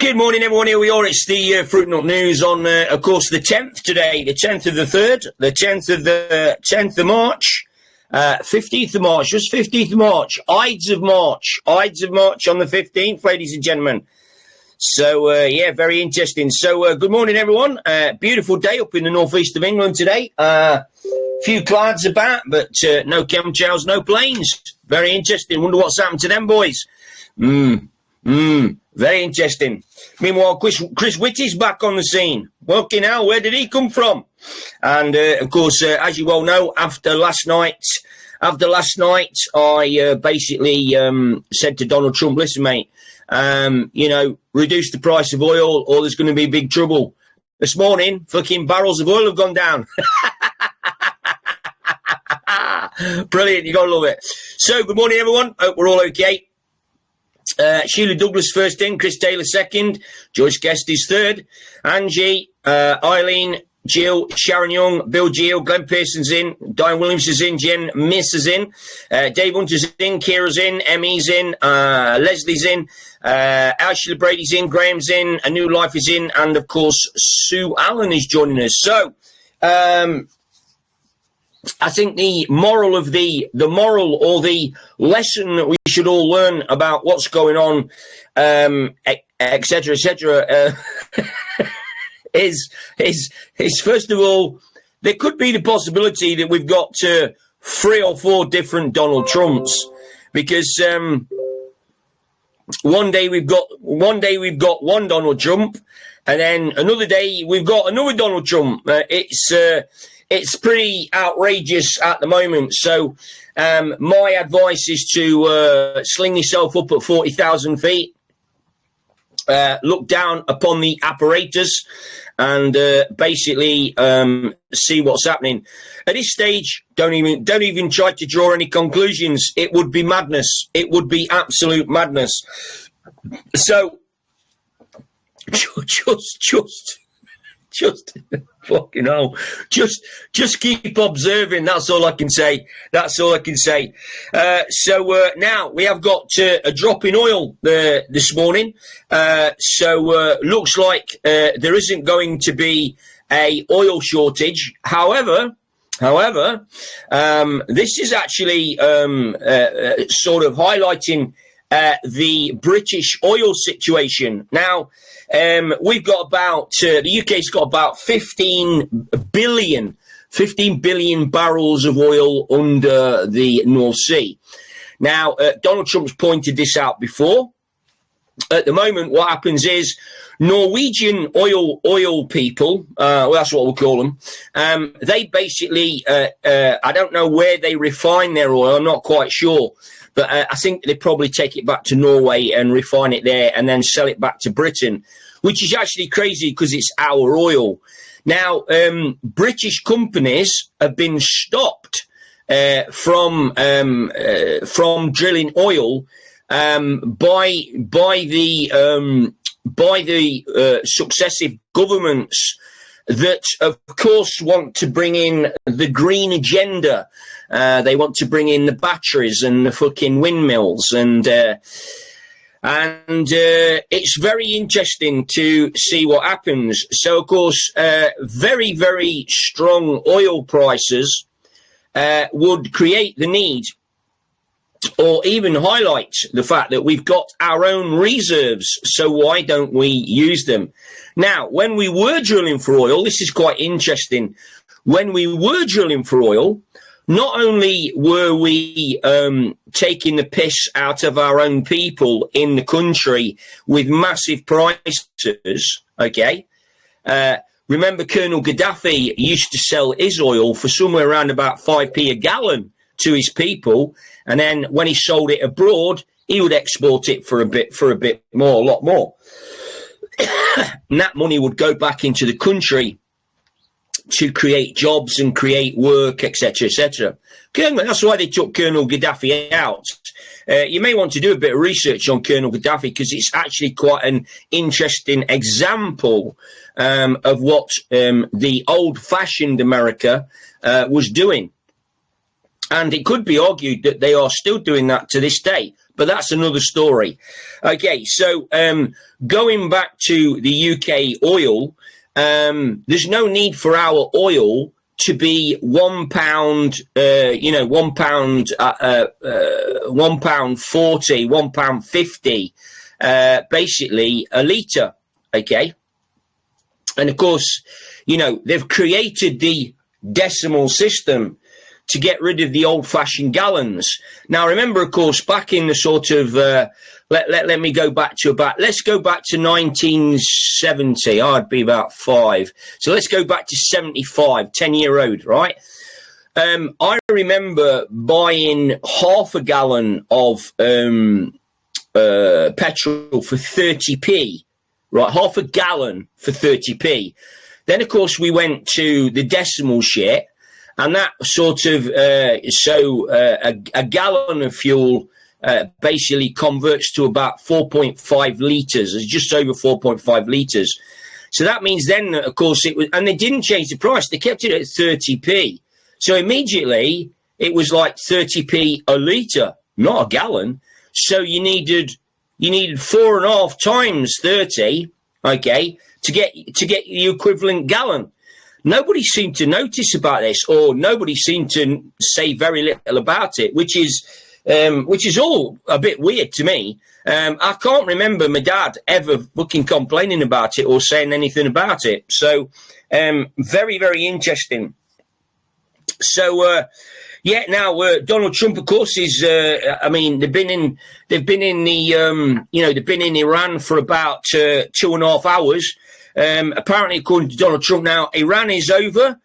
Good morning, everyone. Here we are. It's the Fruit Nut News on, of course, the 10th today, the 10th of the 3rd, the 10th of March, 15th of March, just 15th of March, Ides of March on the 15th, ladies and gentlemen. So, yeah, very interesting. So, good morning, everyone. Beautiful day up in the northeast of England today. Few clouds about, but no chemtrails, no planes. Very interesting. Wonder what's happened to them boys. Very interesting. Meanwhile, Chris Whitty's back on the scene. Fucking hell, where did he come from? And, of course, as you all know, after last night, I basically said to Donald Trump, listen, mate, reduce the price of oil or there's going to be big trouble. This morning, fucking barrels of oil have gone down. Brilliant, you got to love it. So, good morning, everyone. Hope we're all okay. Sheila Douglas first in, Chris Taylor second, Joyce Guest is third, Angie, Eileen, Jill, Sharon Young, Bill Geo, Glenn Pearson's in, Diane Williams is in, Jen Miss is in, Dave Hunter's in, Kira's in, Emmy's in, Leslie's in, Ashley Brady's in, Graham's in, A New Life is in, and of course Sue Allen is joining us. So, I think the moral or the lesson that we should all learn about what's going on, et cetera, is first of all, there could be the possibility that we've got 3 or 4 different Donald Trumps, because one day we've got one Donald Trump, and then another day we've got another Donald Trump. It's pretty outrageous at the moment. So my advice is to sling yourself up at 40,000 feet, look down upon the apparatus, and basically see what's happening. At this stage, don't even try to draw any conclusions. It would be madness. It would be absolute madness. So just fucking hell. Just keep observing. That's all I can say. So now we have got a drop in oil this morning. So looks like there isn't going to be a oil shortage. However, this is actually sort of highlighting the British oil situation. Now, we've got about, the UK's got about 15 billion barrels of oil under the North Sea. Now, Donald Trump's pointed this out before. At the moment, what happens is Norwegian oil people, well, that's what we'll call them, they basically, I don't know where they refine their oil, I'm not quite sure, but I think they probably take it back to Norway and refine it there and then sell it back to Britain, which is actually crazy because it's our oil. Now, British companies have been stopped from drilling oil by the successive governments that, of course, want to bring in the green agenda. They want to bring in the batteries and the fucking windmills, and it's very interesting to see what happens. So, of course, very, very strong oil prices would create the need, or even highlight the fact that we've got our own reserves, so why don't we use them? Now, when we were drilling for oil, this is quite interesting. When we were drilling for oil, not only were we taking the piss out of our own people in the country with massive prices, okay? Remember, Colonel Gaddafi used to sell his oil for somewhere around about 5p a gallon to his people, and then when he sold it abroad, he would export it for a bit more, a lot more. And that money would go back into the country to create jobs and create work, etc., etc. That's why they took Colonel Gaddafi out. You may want to do a bit of research on Colonel Gaddafi, because it's actually quite an interesting example of what the old-fashioned America was doing. And it could be argued that they are still doing that to this day. but that's another story. Okay, so going back to the UK oil, there's no need for our oil to be £1, £1.40, £1.50, basically a litre. Okay, and of course, they've created the decimal system to get rid of the old-fashioned gallons. Now, remember, of course, back in the sort of let me go back to let's go back to 1970. I'd be about 5. So let's go back to 75, 10-year-old, right? I remember buying half a gallon of petrol for 30p, right? Half a gallon for 30p. Then, of course, we went to the decimal shit, and that sort of, a gallon of fuel basically converts to about 4.5 litres. It's just over 4.5 litres. So that means then, of course, it was, and they didn't change the price. They kept it at 30p. So immediately it was like 30p a litre, not a gallon. So you needed 4.5 times 30, okay, to get the equivalent gallon. Nobody seemed to notice about this, or nobody seemed to say very little about it, which is all a bit weird to me. I can't remember my dad ever fucking complaining about it or saying anything about it. So, very, very interesting. So, now Donald Trump, of course, is. They've been in Iran for about 2.5 hours. Apparently, according to Donald Trump, now Iran is over.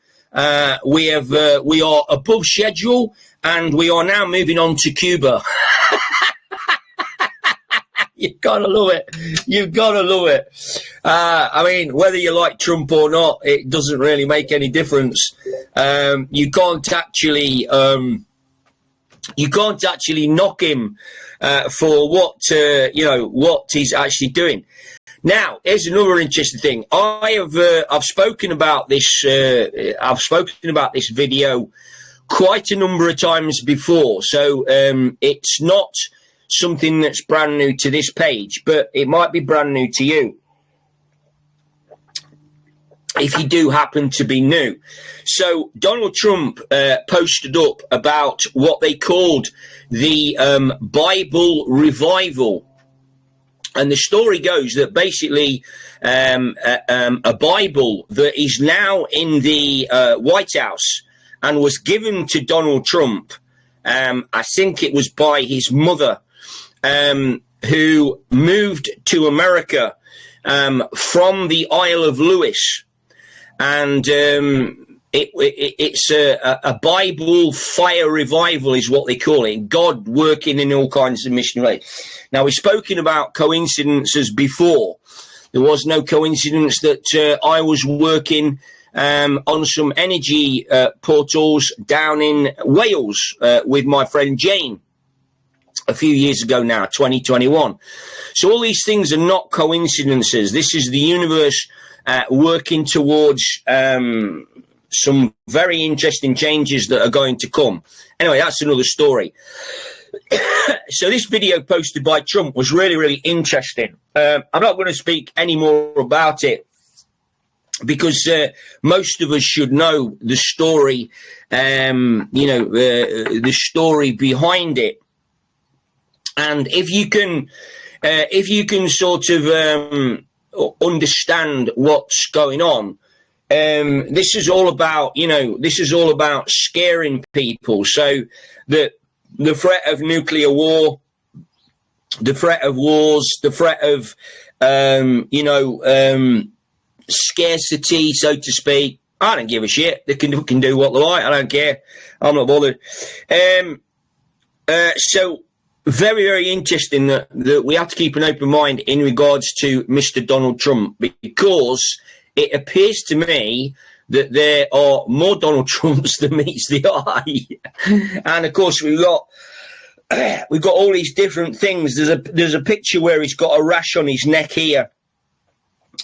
We are above schedule, and we are now moving on to Cuba. You've got to love it. You've got to love it. Whether you like Trump or not, it doesn't really make any difference. You can't actually knock him for what he's actually doing. Now, here's another interesting thing. I've spoken about this. I've spoken about this video quite a number of times before, so it's not something that's brand new to this page, but it might be brand new to you if you do happen to be new. So Donald Trump posted up about what they called the Bible revival. And the story goes that basically a Bible that is now in the White House and was given to Donald Trump, I think it was by his mother, who moved to America from the Isle of Lewis. And it's a Bible fire revival is what they call it. God working in all kinds of missionary ways. Now, we've spoken about coincidences before. There was no coincidence that I was working on some energy portals down in Wales with my friend Jane a few years ago now, 2021. So all these things are not coincidences. This is the universe working towards some very interesting changes that are going to come. Anyway, that's another story. So this video posted by Trump was really, really interesting. I'm not going to speak any more about it because most of us should know the story, the story behind it. And if you can sort of understand what's going on, this is all about scaring people. So the threat of nuclear war, the threat of wars, the threat of, scarcity, so to speak. I don't give a shit. They can do what they like. I don't care. I'm not bothered. So very, very interesting that we have to keep an open mind in regards to Mr. Donald Trump, because it appears to me that there are more Donald Trumps than meets the eye. And of course we've got all these different things. There's a picture where he's got a rash on his neck here.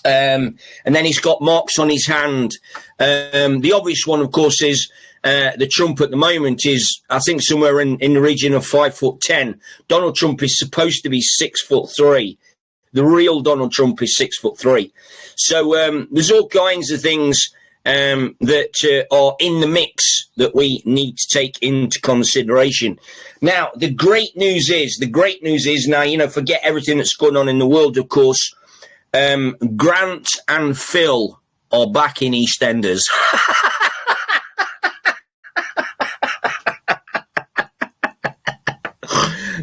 And then he's got marks on his hand. The obvious one, of course, is the Trump at the moment is, I think, somewhere in the region of 5'10". Donald Trump is supposed to be 6'3". The real Donald Trump is 6'3". So there's all kinds of things that are in the mix that we need to take into consideration. Now, the great news is now, you know, forget everything that's going on in the world, of course. Grant and Phil are back in EastEnders.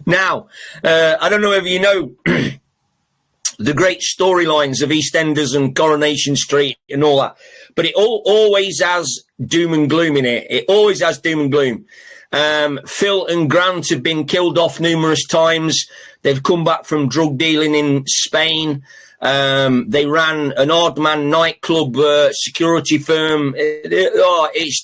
Now, I don't know if you know the great storylines of EastEnders and Coronation Street and all that, but it always has doom and gloom in it. It always has doom and gloom. Phil and Grant have been killed off numerous times. They've come back from drug dealing in Spain. They ran an odd man nightclub security firm. It's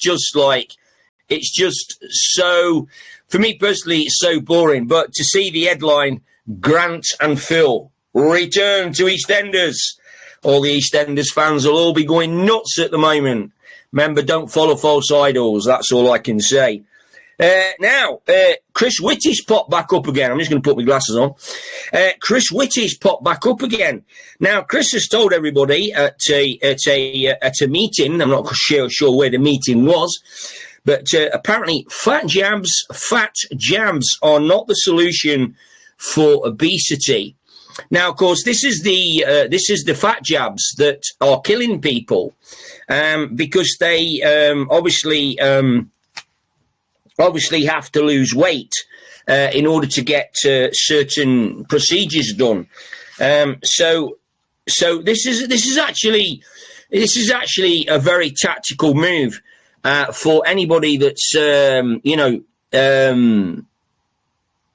just so, for me personally, it's so boring. But to see the headline, Grant and Phil return to EastEnders, all the EastEnders fans will all be going nuts at the moment. Remember, don't follow false idols. That's all I can say. Now, Chris Whitty's popped back up again. I'm just going to put my glasses on. Chris Whitty's popped back up again. Now, Chris has told everybody at a meeting. I'm not sure where the meeting was, but apparently fat jabs are not the solution for obesity. Now, of course, this is the fat jabs that are killing people, because they obviously have to lose weight in order to get certain procedures done. So this is actually a very tactical move for anybody that's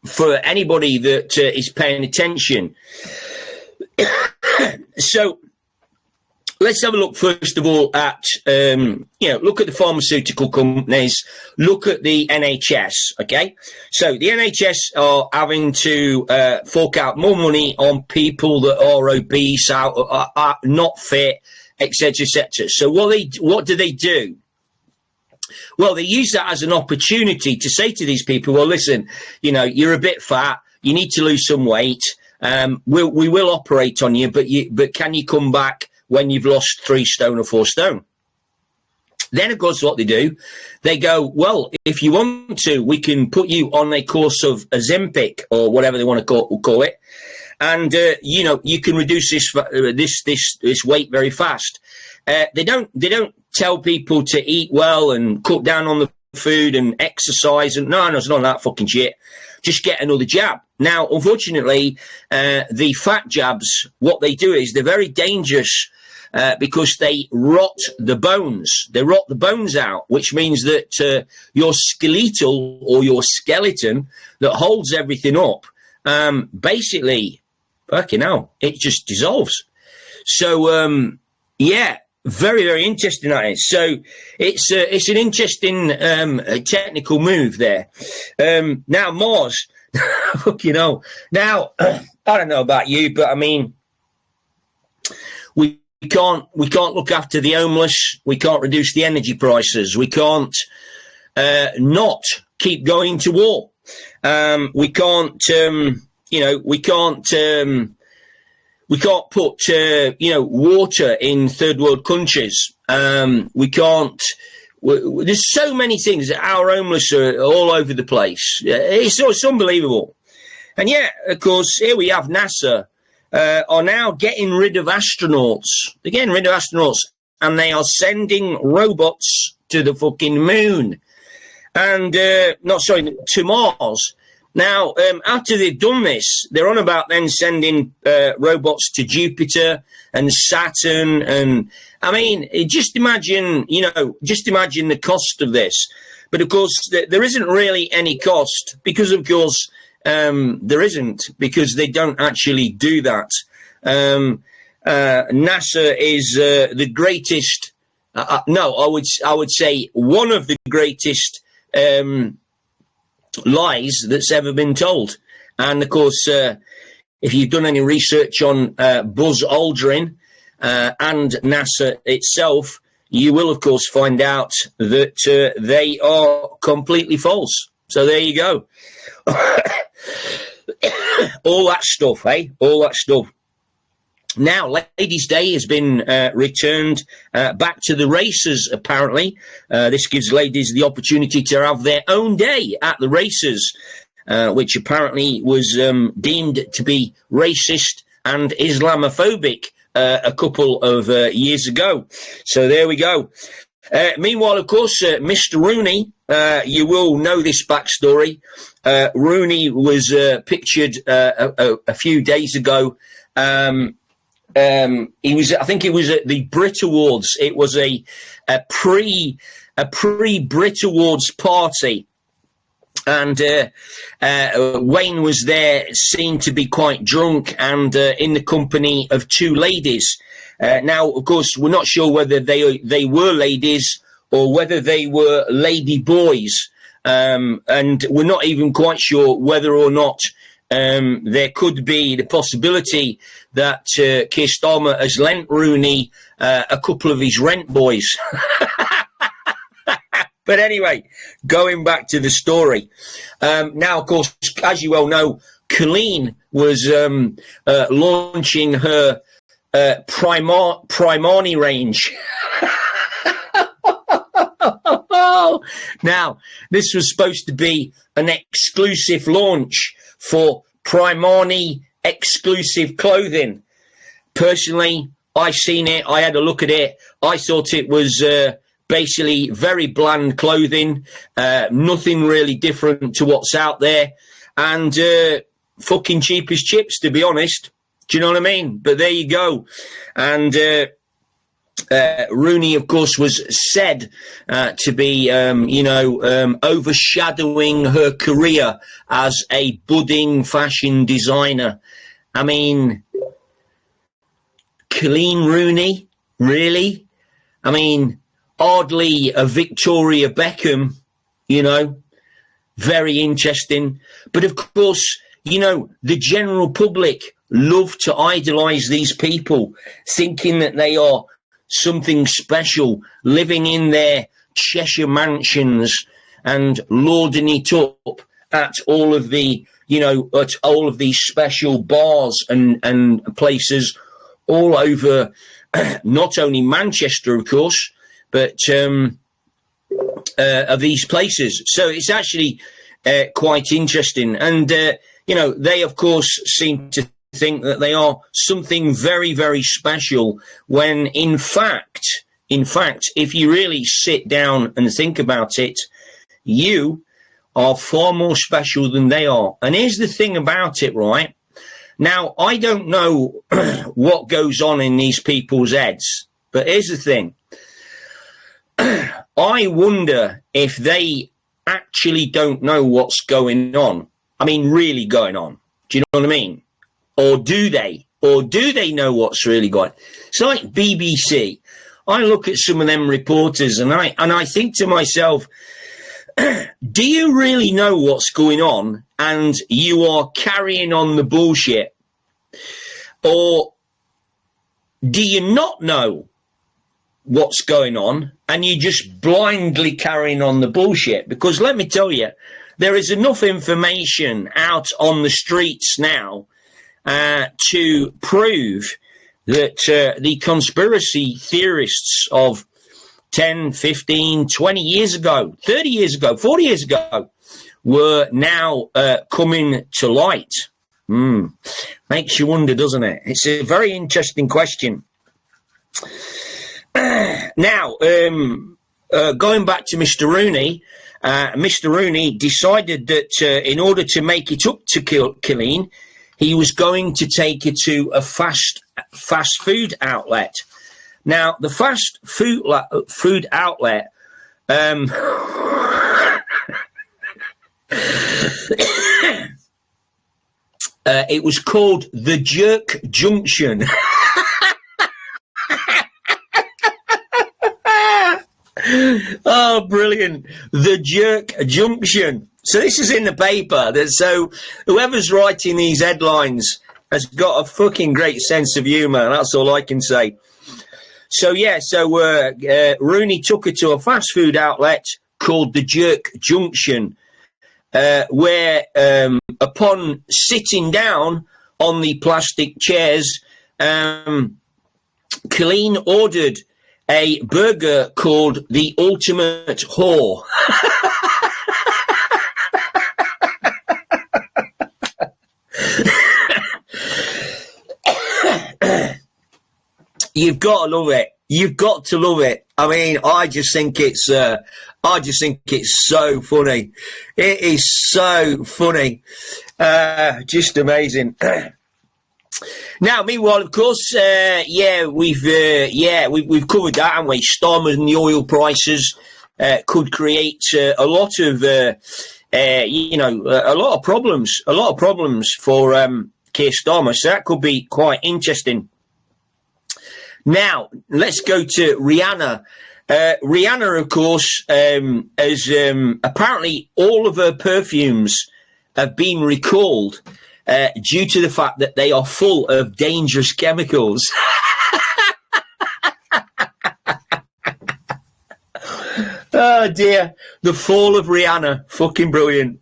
for anybody that is paying attention. So let's have a look, first of all, at, look at the pharmaceutical companies, look at the NHS, okay? So the NHS are having to fork out more money on people that are obese, are not fit, etc., etc. So what do they do? Well, they use that as an opportunity to say to these people, well, listen, you know, you're a bit fat, you need to lose some weight, we will operate on you, but can you come back when you've lost 3 stone or 4 stone? Then, of course, what they do, they go, well, if you want to, we can put you on a course of Ozempic or whatever they want to call it, and you can reduce this weight very fast. They don't tell people to eat well and cut down on the food and exercise, and no, it's not that fucking shit. Just get another jab. Now, unfortunately, the fat jabs, what they do is they're very dangerous because they rot the bones. They rot the bones out, which means that your skeletal or your skeleton that holds everything up, basically, fucking hell, it just dissolves. So, very, very interesting, that is. So it's an interesting technical move there. Now, Mars, fucking hell. Now, I don't know about you, but I mean, we can't look after the homeless. We can't reduce the energy prices. We can't not keep going to war. We can't put, water in third world countries. We can't. There's so many things. Our homeless are all over the place. It's unbelievable. And yet, of course, here we have NASA are now getting rid of astronauts. They're getting rid of astronauts, and they are sending robots to the fucking moon. And, to Mars. Now, after they've done this, they're on about then sending robots to Jupiter and Saturn. And I mean, just imagine the cost of this. But of course, there isn't really any cost because, of course, there isn't, because they don't actually do that. NASA is the greatest. I would say one of the greatest lies that's ever been told. And of course, if you've done any research on Buzz Aldrin, and NASA itself, you will, of course, find out that they are completely false. So there you go. All that stuff, eh? All that stuff. Now, Ladies' Day has been returned back to the races, apparently. This gives ladies the opportunity to have their own day at the races, which apparently was deemed to be racist and Islamophobic a couple of years ago. So there we go. Meanwhile, of course, Mr. Rooney, you will know this backstory. Rooney was pictured a few days ago. He was, I think it was at the Brit Awards. It was a pre-Brit Awards party. And Wayne was there, seen to be quite drunk and in the company of two ladies. Now, of course, we're not sure whether they were ladies or whether they were lady boys. And we're not even quite sure whether or not there could be the possibility that Keir Starmer has lent Rooney a couple of his rent boys. But anyway, going back to the story. Now, of course, as you well know, Colleen was launching her Primani range. Now, this was supposed to be an exclusive launch for Primani exclusive clothing. Personally, I seen it. I had a look at it. I thought it was basically very bland clothing, nothing really different to what's out there, and fucking cheap as chips, to be honest. Do you know what I mean? But there you go. And Rooney, of course, was said to be, overshadowing her career as a budding fashion designer. I mean, Colleen Rooney, really? I mean, hardly a Victoria Beckham, very interesting. But of course, the general public love to idolise these people, thinking that they are something special, living in their Cheshire mansions and lording it up at all of the, at all of these special bars and places all over, not only Manchester, of course, but of these places. So it's actually quite interesting. And, they, of course, seem to think that they are something very, very special when, in fact, if you really sit down and think about it, you are far more special than they are. And here's the thing about it, right? Now, I don't know what goes on in these people's heads, but here's the thing. I wonder if they actually don't know what's going on. I mean, really going on. Do you know what I mean? Or do they? Or do they know what's really going on? It's like BBC. I look at some of them reporters and I think to myself, do you really know what's going on and you are carrying on the bullshit? Or do you not know what's going on and you're just blindly carrying on the bullshit? Because let me tell you, there is enough information out on the streets now to prove that the conspiracy theorists of 10, 15, 20 years ago, 30 years ago, 40 years ago were now coming to light. Makes you wonder, doesn't it? It's a very interesting question. Now, going back to Mr. Rooney, Mr. Rooney decided that in order to make it up to Colleen, he was going to take her to a fast food outlet. Now, the fast food outlet, it was called the Jerk Junction. Oh, brilliant. The Jerk Junction. So this is in the paper. So whoever's writing these headlines has got a fucking great sense of humour. That's all I can say. So Rooney took her to a fast food outlet called the Jerk Junction, where upon sitting down on the plastic chairs, Colleen ordered a burger called the Ultimate Whore. You've got to love it. You've got to love it. I mean, I just think it's so funny. It is so funny. Just amazing. Now, meanwhile, of course, we've covered that, haven't we? Starmer and the oil prices could create a lot of problems for Keir Starmer. So that could be quite interesting. Now, let's go to Rihanna. Rihanna, of course, has apparently all of her perfumes have been recalled due to the fact that they are full of dangerous chemicals. Oh, dear. The fall of Rihanna. Fucking brilliant.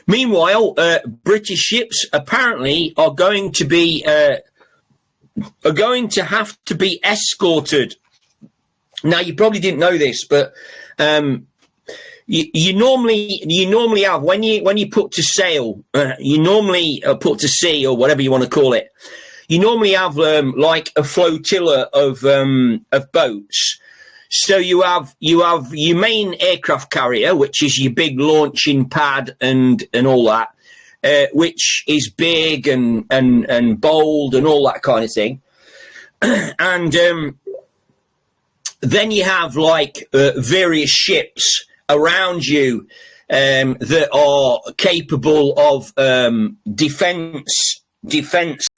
Meanwhile, British ships apparently are going to have to be escorted. Now, you probably didn't know this, but you normally have when you put to sail, you normally put to sea or whatever you want to call it. You normally have like a flotilla of boats. So you have your main aircraft carrier, which is your big launching pad and all that. Which is big and bold and all that kind of thing. And then you have like various ships around you that are capable of defense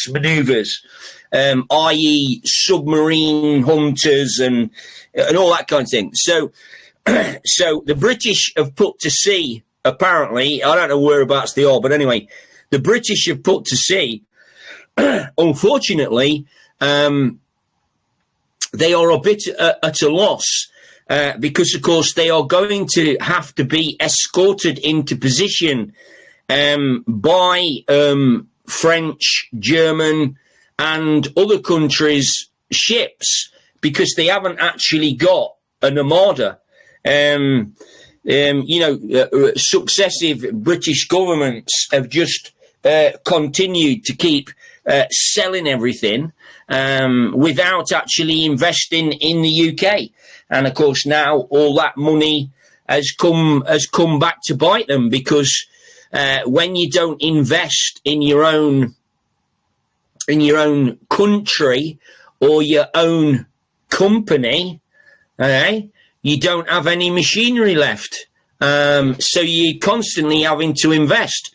maneuvers, i.e. submarine hunters and all that kind of thing. So the British have put to sea. Apparently, I don't know whereabouts they are, but anyway, the British have put to sea. Unfortunately, they are a bit at a loss because, of course, they are going to have to be escorted into position by French, German, and other countries' ships because they haven't actually got an armada. Successive British governments have just continued to keep selling everything without actually investing in the UK. And of course, now all that money has come back to bite them because when you don't invest in your own country or your own company, you don't have any machinery left. So you're constantly having to invest.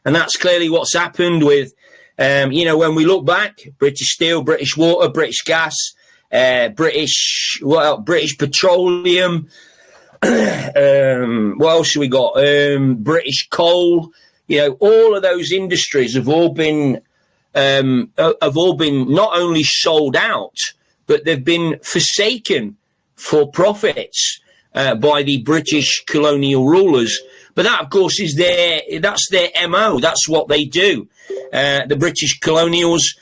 And that's clearly what's happened with, when we look back, British Steel, British Water, British Gas, British Petroleum, what else have we got? British Coal, all of those industries have all been not only sold out, but they've been forsaken for profits by the British colonial rulers. But that, of course, that's their MO. That's what they do. The British colonials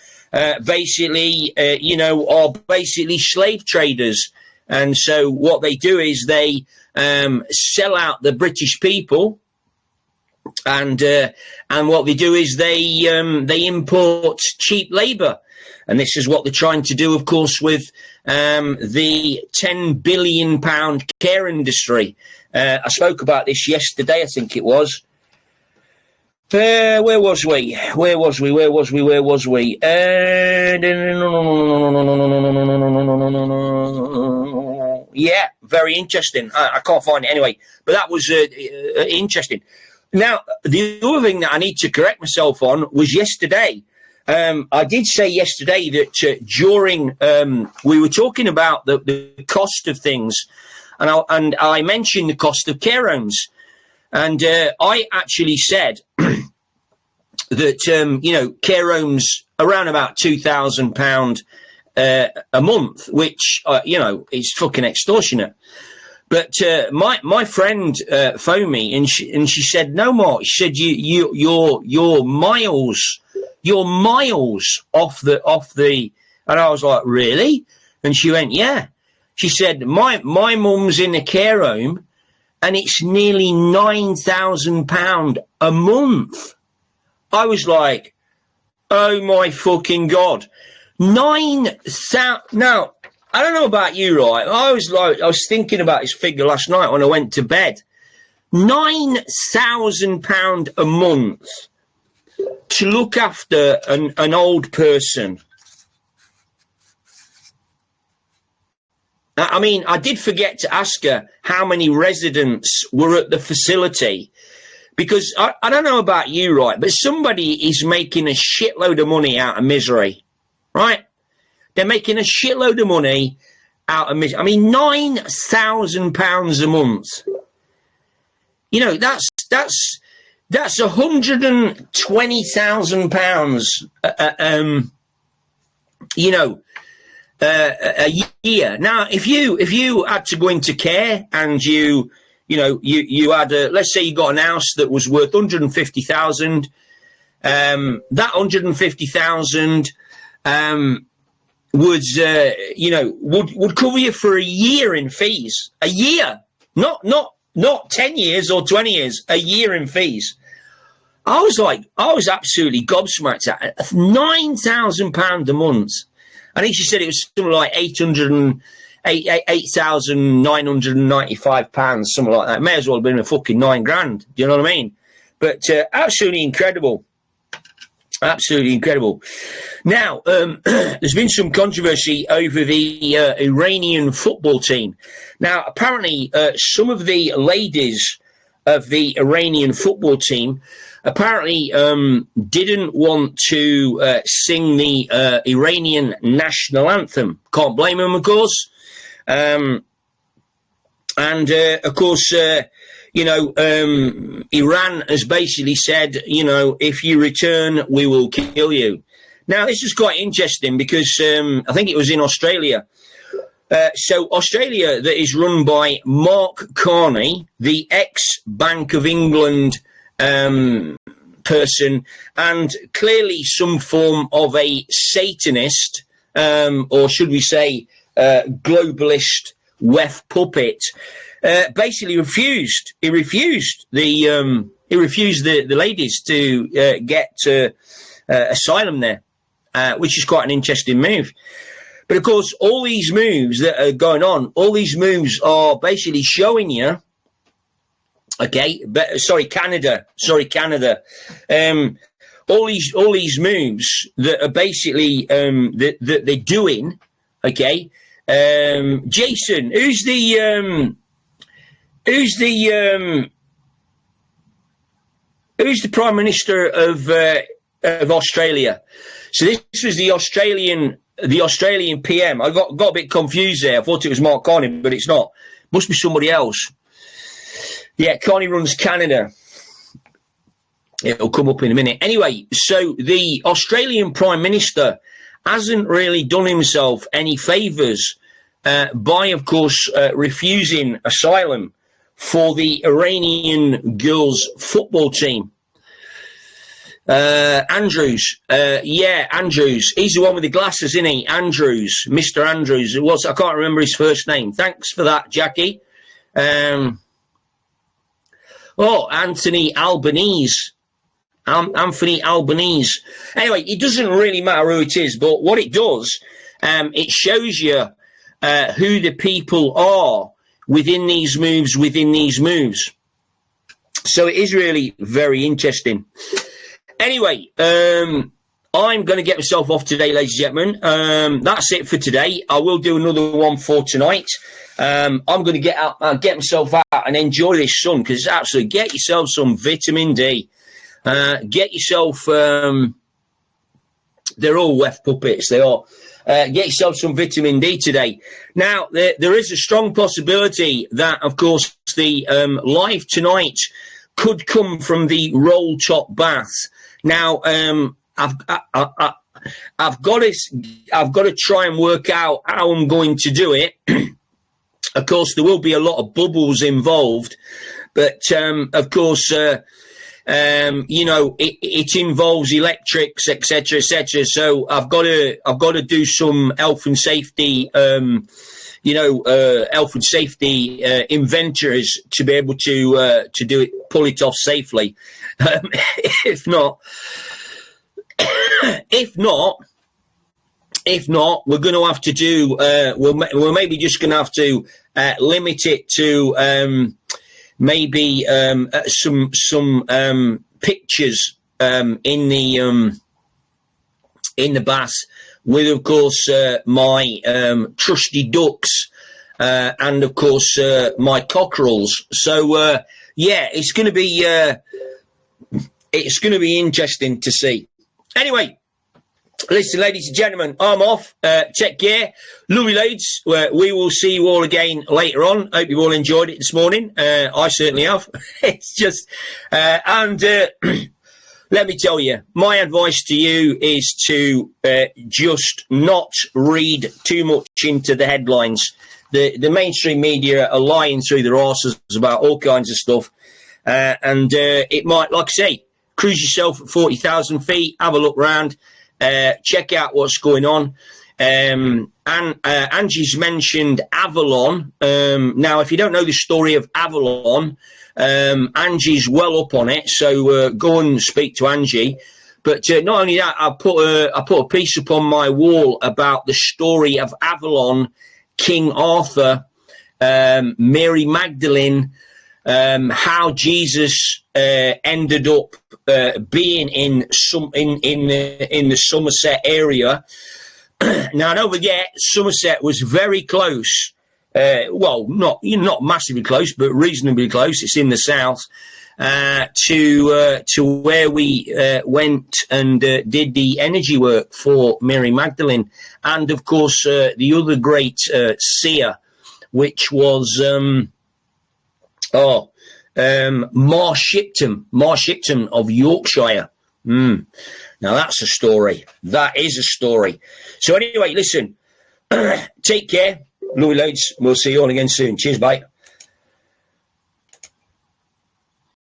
basically, are basically slave traders. And so what they do is they sell out the British people. And what they do is they import cheap labour. And this is what they're trying to do, of course, with the £10 billion care industry. I spoke about this yesterday, I think it was. Where was we? Yeah, very interesting. I can't find it anyway, but that was interesting. Now, the other thing that I need to correct myself on was yesterday. I did say yesterday that during we were talking about the cost of things, and I mentioned the cost of care homes, and I actually said that care homes around about £2,000 a month, which, is fucking extortionate. But my friend phoned me and she said, no more. She said, you're miles off the, and I was like, really? And she went, yeah. She said, my mum's in a care home and it's nearly £9,000 a month. I was like, oh my fucking God. 9,000. Now, I don't know about you, right? I was thinking about this figure last night when I went to bed. £9,000 a month to look after an old person. I mean, I did forget to ask her how many residents were at the facility, because I don't know about you, right, but somebody is making a shitload of money out of misery, right? They're making a shitload of money out of misery. I mean, £9,000 a month. That's £120,000. A year. Now, if you had to go into care and you had let's say you got an house that was worth 150,000, that 150,000 would cover you for a year in fees. A year, not 10 years or 20 years. A year in fees. I was absolutely gobsmacked at £9,000 a month. I think she said it was something like £8,995, something like that. It may as well have been a fucking $9,000. Do you know what I mean? But absolutely incredible. Absolutely incredible. Now, there's been some controversy over the Iranian football team. Now, apparently, some of the ladies of the Iranian football team apparently didn't want to sing the Iranian national anthem. Can't blame them, of course. Of course, Iran has basically said, if you return, we will kill you. Now, this is quite interesting because I think it was in Australia. So Australia, that is run by Mark Carney, the ex-Bank of England person, and clearly some form of a Satanist, or should we say globalist WEF puppet, basically refused. He refused the ladies to get asylum there, which is quite an interesting move. But of course, all these moves that are going on, all these moves are basically showing you. Okay, Canada. All these moves that are basically that they're doing. Okay, Jason, who's the Prime Minister of Australia? So this was the Australian PM. I got a bit confused there. I thought it was Mark Carney, but it's not. Must be somebody else. Yeah, Carney runs Canada. It'll come up in a minute. Anyway, so the Australian Prime Minister hasn't really done himself any favours by, of course, refusing asylum for the Iranian girls' football team. Andrews. Andrews. He's the one with the glasses, isn't he? Andrews. Mr. Andrews. I can't remember his first name. Thanks for that, Jackie. Anthony Albanese. Anthony Albanese. Anyway, it doesn't really matter who it is, but what it does, it shows you who the people are within these moves. So it is really very interesting. Anyway, I'm going to get myself off today, ladies and gentlemen. That's it for today. I will do another one for tonight. I'm going to get myself out and enjoy this sun, because it's absolutely, get yourself some vitamin D. Get yourself, they're all WEF puppets, they are. Get yourself some vitamin D today. Now, there is a strong possibility that, of course, the live tonight could come from the roll top bath. Now, I've got to try and work out how I'm going to do it. Of course, there will be a lot of bubbles involved, but of course, it involves electrics, etc., etc. So I've got to do some health and safety, health and safety inventories to be able to do it, pull it off safely. If not, we're going to have to do. We're maybe just going to have to limit it to maybe some pictures in the bath with, of course, my trusty ducks and, of course, my cockerels. So yeah, it's going to be interesting to see. Anyway. Listen, ladies and gentlemen, I'm off. Take care. Louis Leeds, we will see you all again later on. Hope you've all enjoyed it this morning. I certainly have. It's just, let me tell you, my advice to you is to just not read too much into the headlines. The mainstream media are lying through their arses about all kinds of stuff. And it might, like I say, cruise yourself at 40,000 feet, have a look round. Check out what's going on. And Angie's mentioned Avalon. Now, if you don't know the story of Avalon, Angie's well up on it. So go and speak to Angie. But not only that, I put a piece up on my wall about the story of Avalon, King Arthur, Mary Magdalene, how Jesus ended up being in the Somerset area. Now, don't forget, Somerset was very close. Well, not massively close, but reasonably close. It's in the south to where we went and did the energy work for Mary Magdalene, and of course the other great seer, which was Mar Shipton of Yorkshire. Now that's a story. That is a story. So anyway, listen, take care. Louis Leeds. We'll see you all again soon. Cheers, bye.